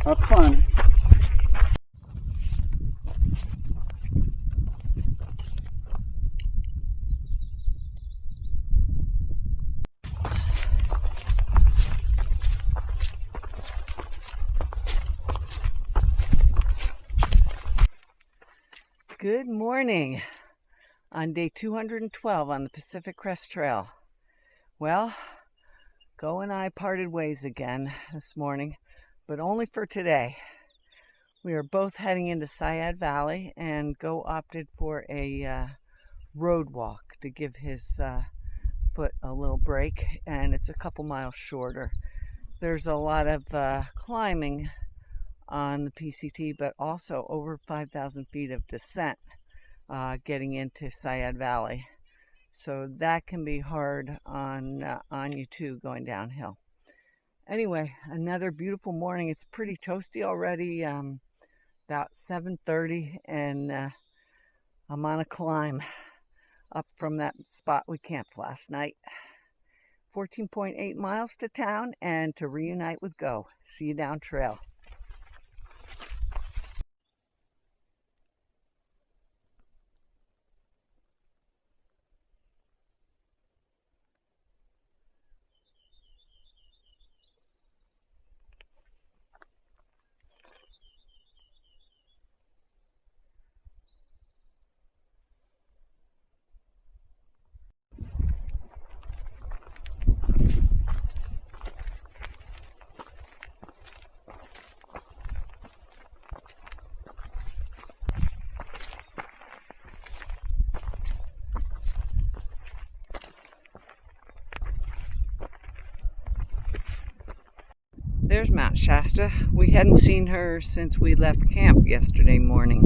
Have fun. Good morning on day 212 on the Pacific Crest Trail. Well, Go and I parted ways again this morning, but only for today. We are both heading into Siad Valley, and Go opted for a road walk to give his foot a little break, and it's a couple miles shorter. There's a lot of climbing on the PCT, but also over 5,000 feet of descent getting into Siad Valley. So that can be hard on you too, going downhill. Anyway, another beautiful morning. It's pretty toasty already, about 7:30, and I'm on a climb up from that spot we camped last night. 14.8 miles to town and to reunite with Go. See you down trail. There's Mount Shasta. We hadn't seen her since we left camp yesterday morning.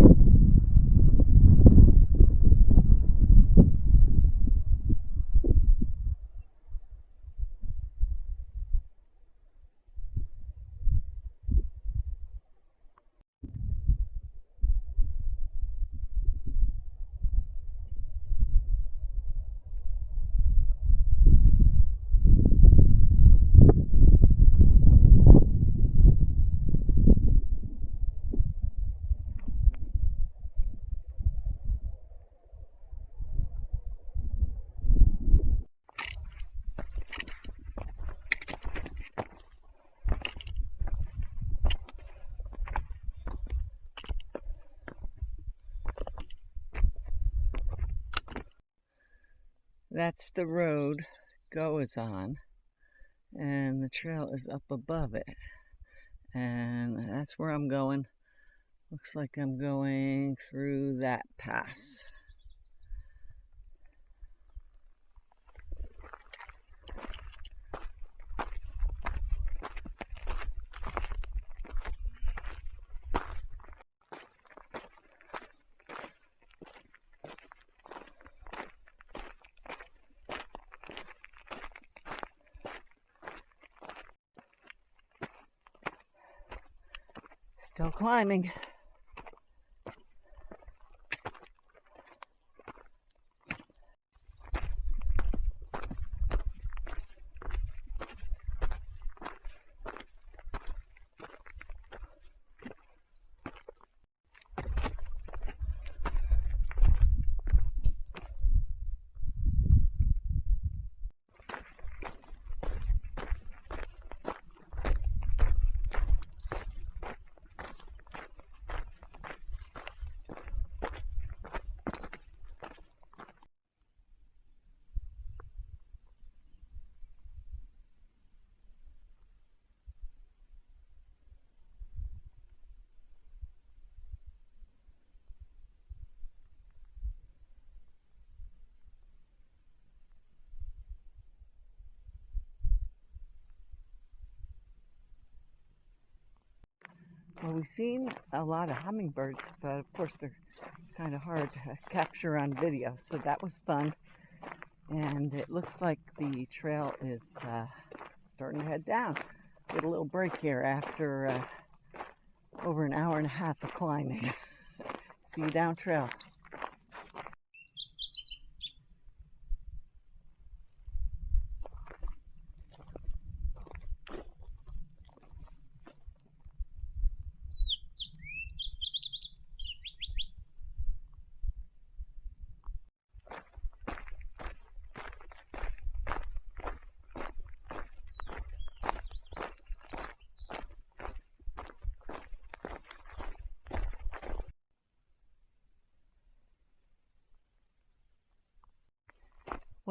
That's the road Go is on, and the trail is up above it, and that's where I'm going. Looks like I'm going through that pass. Still climbing. Well, we've seen a lot of hummingbirds, but of course they're kind of hard to capture on video, so that was fun. And it looks like the trail is starting to head down. Get a little break here after over an hour and a half of climbing. See you down trail.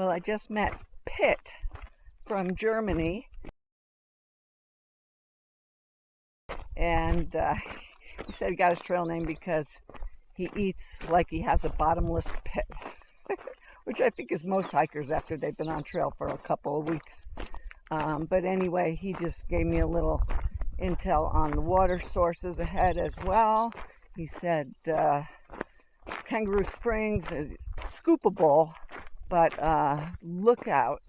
Well, I just met Pitt from Germany, and he said he got his trail name because he eats like he has a bottomless pit, which I think is most hikers after they've been on trail for a couple of weeks. But anyway, he just gave me a little intel on the water sources ahead as well. He said Kangaroo Springs is scoopable, but Lookout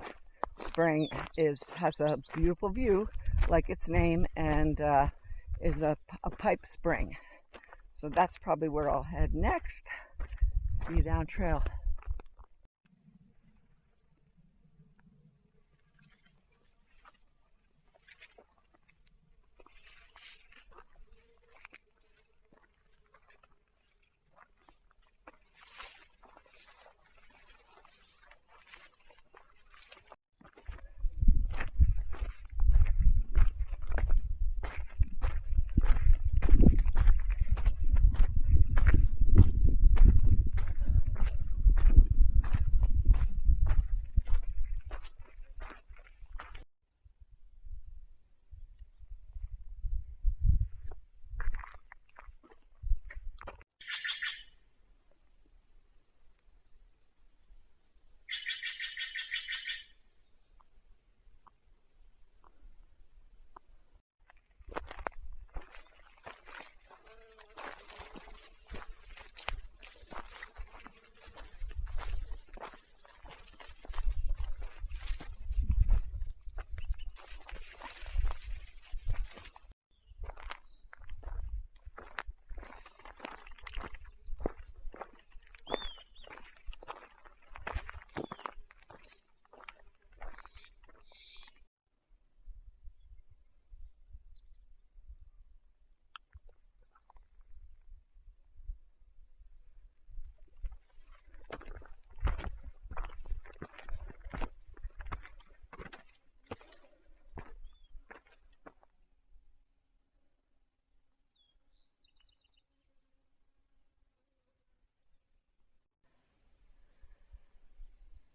Spring has a beautiful view, like its name, and is a pipe spring. So that's probably where I'll head next. See you down trail.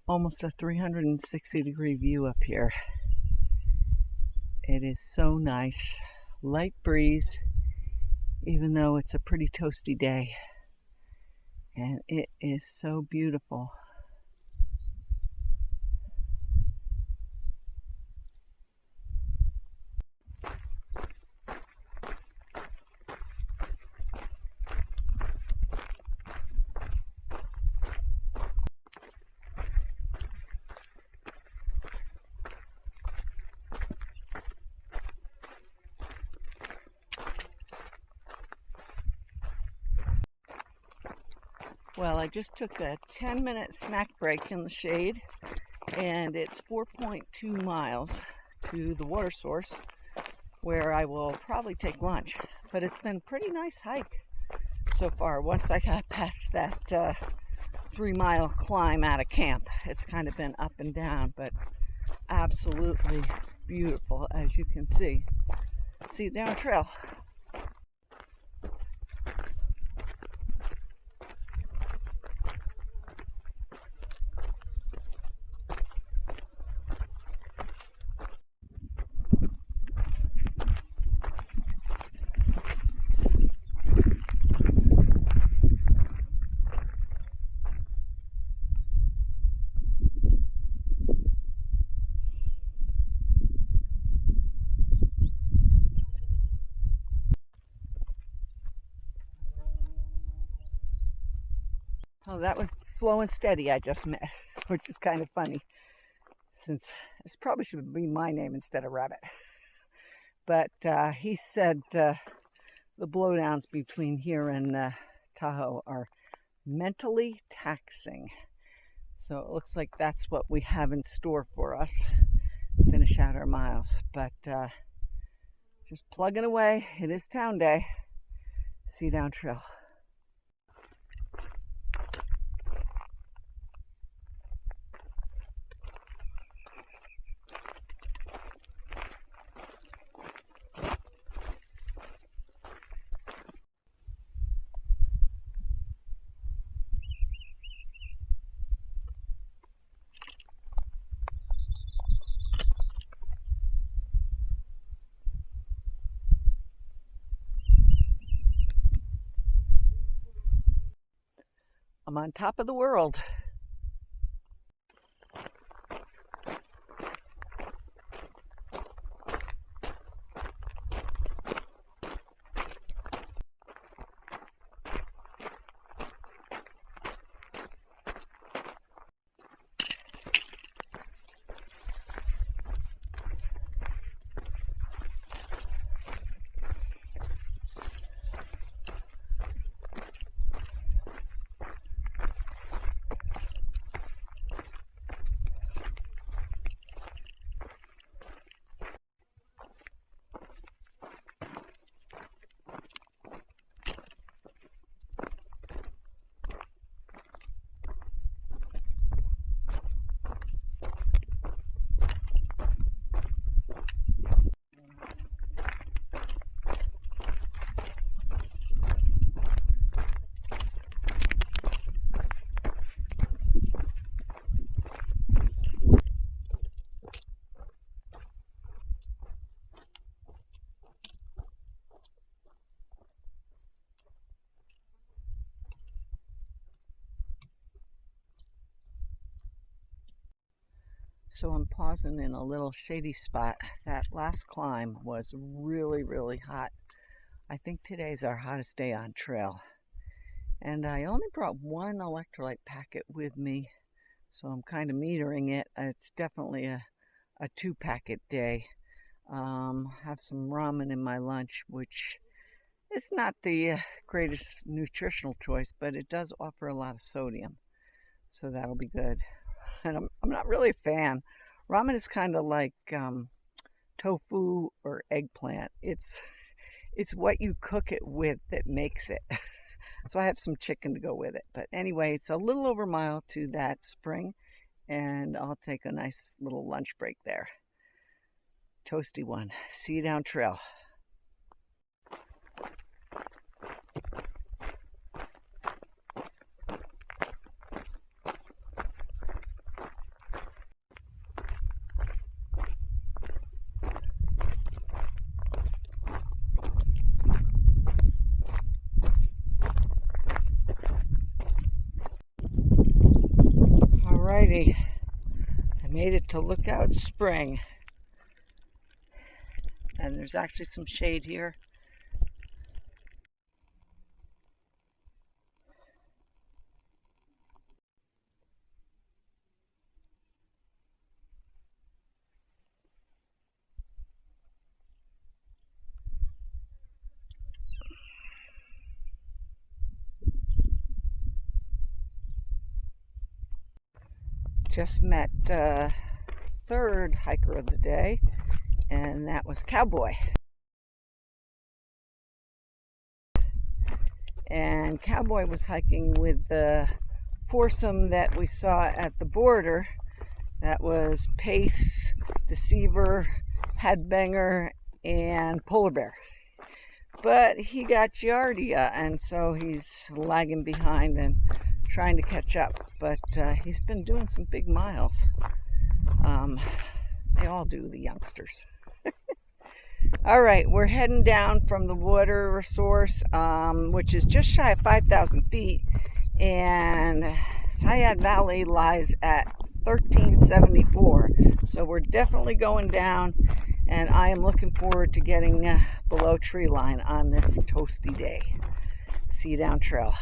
Almost a 360-degree view up here. It is so nice. Light breeze, even though it's a pretty toasty day. And it is so beautiful. Well, I just took a 10-minute snack break in the shade, and it's 4.2 miles to the water source, where I will probably take lunch. But it's been a pretty nice hike so far. Once I got past that 3-mile climb out of camp, it's kind of been up and down, but absolutely beautiful, as you can see. See you down trail. Oh, that was Slow and Steady I just met, which is kind of funny, since this probably should be my name instead of Rabbit. But he said the blowdowns between here and Tahoe are mentally taxing. So it looks like that's what we have in store for us. Finish out our miles. But just plugging away. It is town day. See you down trail. I'm on top of the world. So I'm pausing in a little shady spot. That last climb was really, really hot. I think today's our hottest day on trail. And I only brought one electrolyte packet with me, so I'm kind of metering it. It's definitely a 2-packet day. Have some ramen in my lunch, which is not the greatest nutritional choice, but it does offer a lot of sodium, so that'll be good. And I'm not really a fan. Ramen is kind of like tofu or eggplant. It's what you cook it with that makes it. So I have some chicken to go with it. But anyway, it's a little over a mile to that spring, and I'll take a nice little lunch break there. Toasty one. See you down trail. Alrighty, I made it to Lookout Spring, and there's actually some shade here. Just met third hiker of the day, and that was Cowboy. And Cowboy was hiking with the foursome that we saw at the border. That was Pace, Deceiver, Headbanger, and Polar Bear. But he got Giardia, and so he's lagging behind and trying to catch up. But he's been doing some big miles. They all do, the youngsters. All right, we're heading down from the water source, which is just shy of 5,000 feet, and Siad Valley lies at 1374. So we're definitely going down, and I am looking forward to getting below tree line on this toasty day. See you down trail.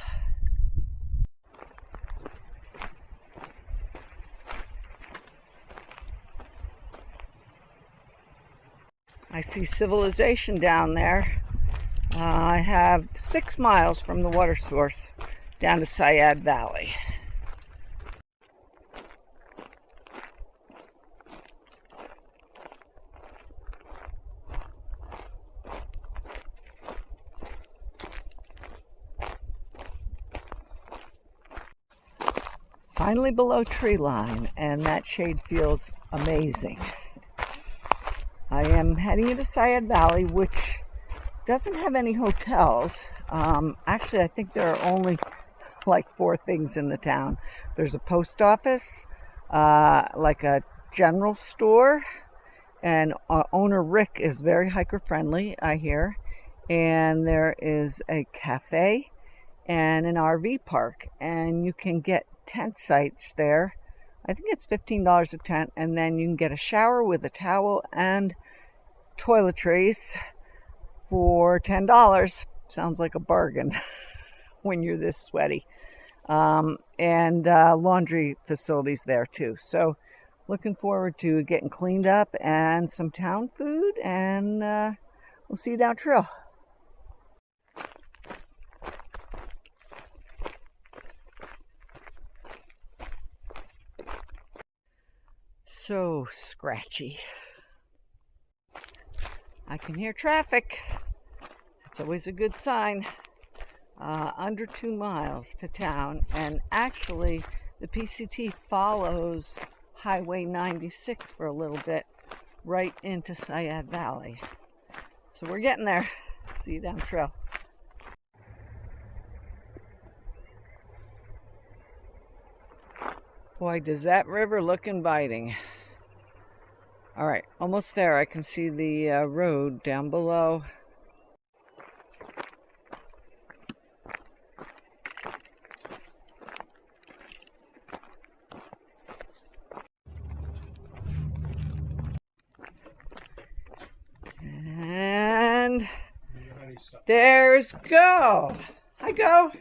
I see civilization down there. I have 6 miles from the water source down to Siad Valley. Finally below tree line, and that shade feels amazing. I am heading into Siad Valley, which doesn't have any hotels. Actually, I think there are only like 4 things in the town. There's a post office, like a general store, and owner Rick is very hiker friendly, I hear. And there is a cafe and an RV park, and you can get tent sites there. I think it's $15 a tent, and then you can get a shower with a towel and toiletries for $10. Sounds like a bargain when you're this sweaty. And laundry facilities there too. So looking forward to getting cleaned up and some town food, and we'll see you down trail. So scratchy. I can hear traffic. That's always a good sign. Under 2 miles to town, and actually the PCT follows Highway 96 for a little bit right into Siad Valley. So we're getting there. See you down trail. Boy, does that river look inviting. All right, almost there. I can see the road down below. And there's Go. Hi, Go.